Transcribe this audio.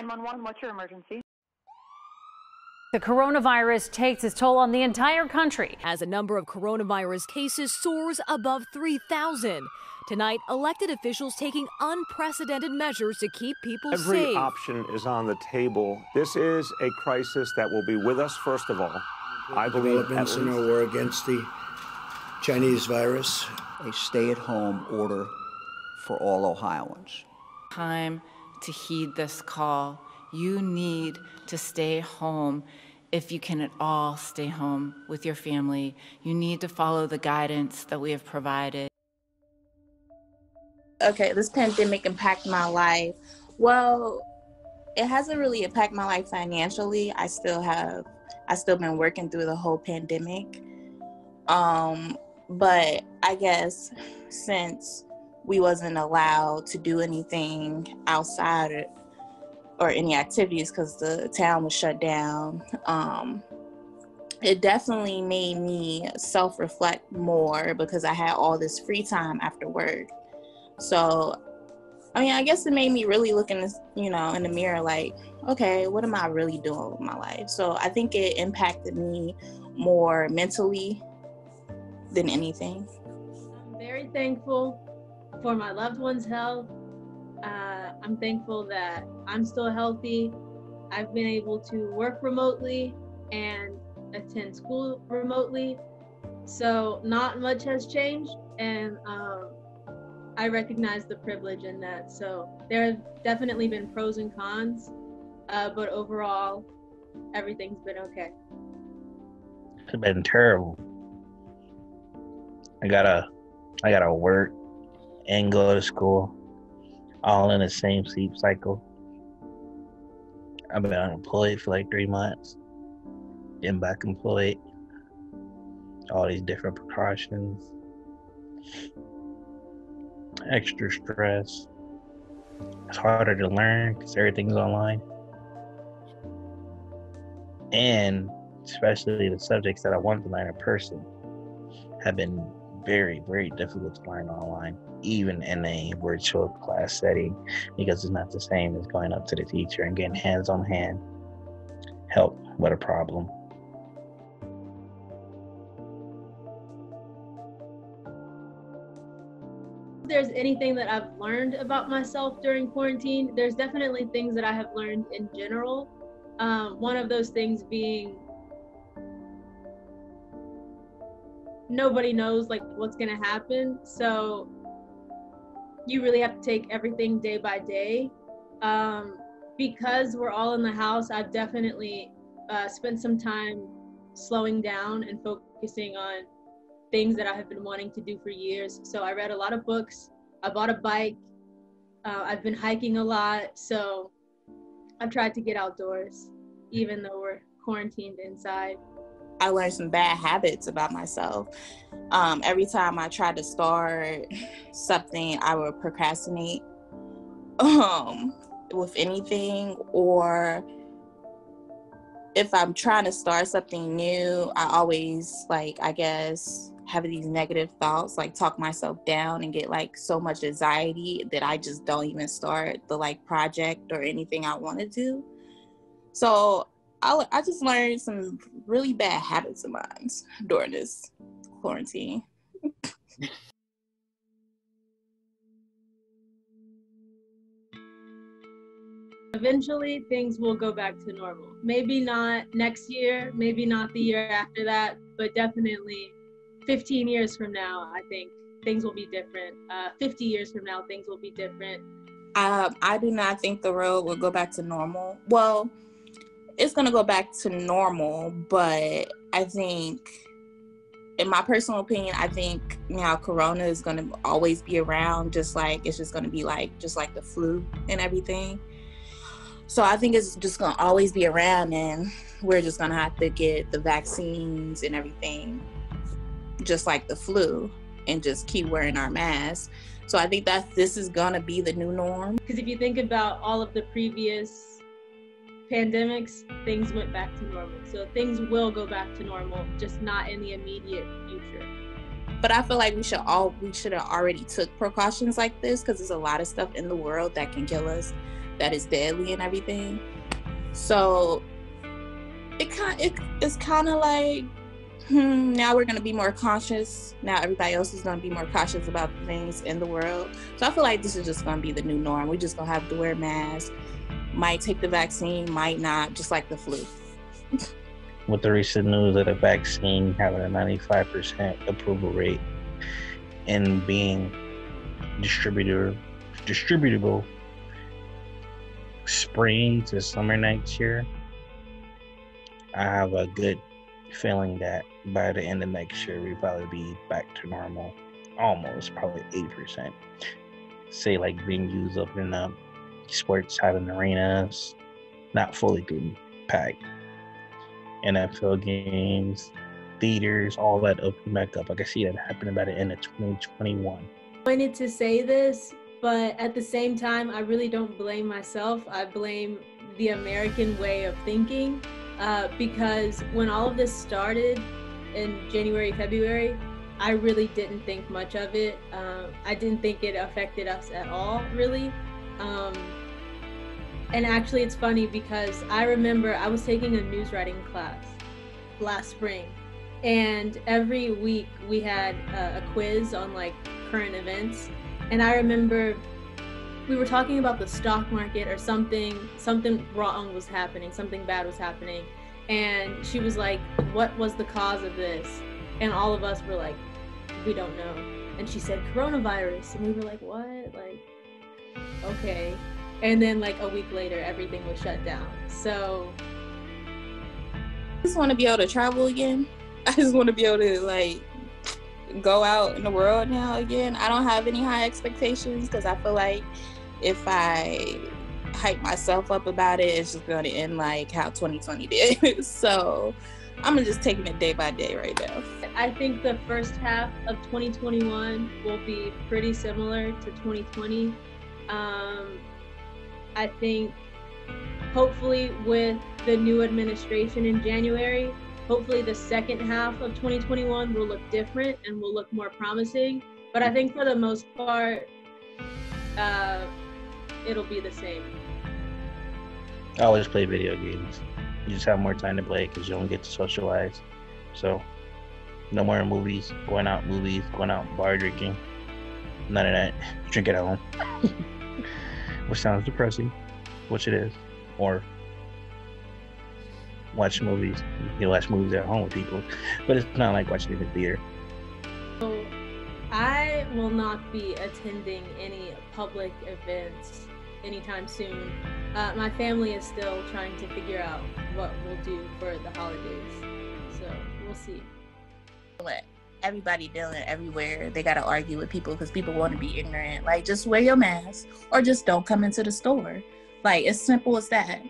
911, what's your emergency? The coronavirus takes its toll on the entire country as the number of coronavirus cases soars above 3,000. Tonight, elected officials taking unprecedented measures to keep people safe. Every option is on the table. This is a crisis that will be with us, first of all. I believe developments in our war against the Chinese virus. A stay-at-home order for all Ohioans. Time to heed this call. You need to stay home. If you can at all stay home with your family, you need to follow the guidance that we have provided. Okay, this pandemic impacted my life. Well, it hasn't really impacted my life financially. I still been working through the whole pandemic. But I guess since we wasn't allowed to do anything outside or any activities because the town was shut down, it definitely made me self-reflect more because I had all this free time after work. So, I mean, I guess it made me really look in this, in the mirror like, okay, what am I really doing with my life? So I think it impacted me more mentally than anything. I'm very thankful for my loved ones' health. I'm thankful that I'm still healthy. I've been able to work remotely and attend school remotely. So not much has changed, and I recognize the privilege in that. So there have definitely been pros and cons, but overall, everything's been okay. It's been terrible. I gotta work and go to school, all in the same sleep cycle. I've been unemployed for like 3 months, getting back employed, all these different precautions, extra stress. It's harder to learn because everything's online. And especially the subjects that I wanted to learn in person have been very, very difficult to learn online, even in a virtual class setting, because it's not the same as going up to the teacher and getting hands-on-hand help with a problem. If there's anything that I've learned about myself during quarantine, there's definitely things that I have learned in general. One of those things being nobody knows what's gonna happen, so you really have to take everything day by day. Because we're all in the house, I've definitely spent some time slowing down and focusing on things that I have been wanting to do for years. So I read a lot of books, I bought a bike, I've been hiking a lot, so I've tried to get outdoors even though we're quarantined inside. I learned some bad habits about myself. Every time I tried to start something, I would procrastinate with anything, or if I'm trying to start something new, I always have these negative thoughts, talk myself down and get so much anxiety that I just don't even start the project or anything I want to do. So I just learned some really bad habits of mine during this quarantine. Eventually, things will go back to normal. Maybe not next year, maybe not the year after that, but definitely 15 years from now, I think things will be different. 50 years from now, things will be different. I do not think the world will go back to normal. Well, it's going to go back to normal, but I think, in my personal opinion, I think Corona is going to always be around, it's just going to be just like the flu and everything. So I think it's just going to always be around, and we're just going to have to get the vaccines and everything, just like the flu, and just keep wearing our masks. So I think that this is going to be the new norm. Because if you think about all of the previous pandemics, things went back to normal. So things will go back to normal, just not in the immediate future. But I feel like we should have already took precautions like this, because there's a lot of stuff in the world that can kill us that is deadly and everything. So it's kind of like, now we're going to be more cautious. Now everybody else is going to be more cautious about the things in the world. So I feel like this is just going to be the new norm. We're just going to have to wear masks. Might take the vaccine, might not, just like the flu. With the recent news of the vaccine having a 95% approval rate and being distributable spring to summer next year, I have a good feeling that by the end of next year, we'll probably be back to normal, almost, probably 80%. Say like venues opening up, sports having arenas, not fully getting packed. NFL games, theaters, all that opening back up. I can see that happening by the end of 2021. I wanted to say this, but at the same time, I really don't blame myself. I blame the American way of thinking, because when all of this started in January, February, I really didn't think much of it. I didn't think it affected us at all, really. And actually, it's funny because I remember I was taking a news writing class last spring, and every week we had a quiz on like current events. And I remember we were talking about the stock market or something wrong was happening, something bad was happening. And she was like, what was the cause of this? And all of us were like, we don't know. And she said, coronavirus. And we were like, what? Like, okay. And then like a week later, everything was shut down. So I just want to be able to travel again. I just want to be able to like go out in the world now again. I don't have any high expectations because I feel like if I hype myself up about it, it's just going to end like how 2020 did. So I'm just taking it day by day right now. I think the first half of 2021 will be pretty similar to 2020. I think hopefully with the new administration in January, hopefully the second half of 2021 will look different and will look more promising. But I think for the most part, it'll be the same. I always play video games. You just have more time to play because you don't get to socialize. So no more movies, going out bar drinking. None of that. Drink at home. Which sounds depressing, which it is. Or watch movies. You watch movies at home with people, but it's not like watching it in the theater. So I will not be attending any public events anytime soon. My family is still trying to figure out what we'll do for the holidays, so we'll see. Everybody dealing everywhere, they got to argue with people because people want to be ignorant. Like, just wear your mask or just don't come into the store. Like, as simple as that.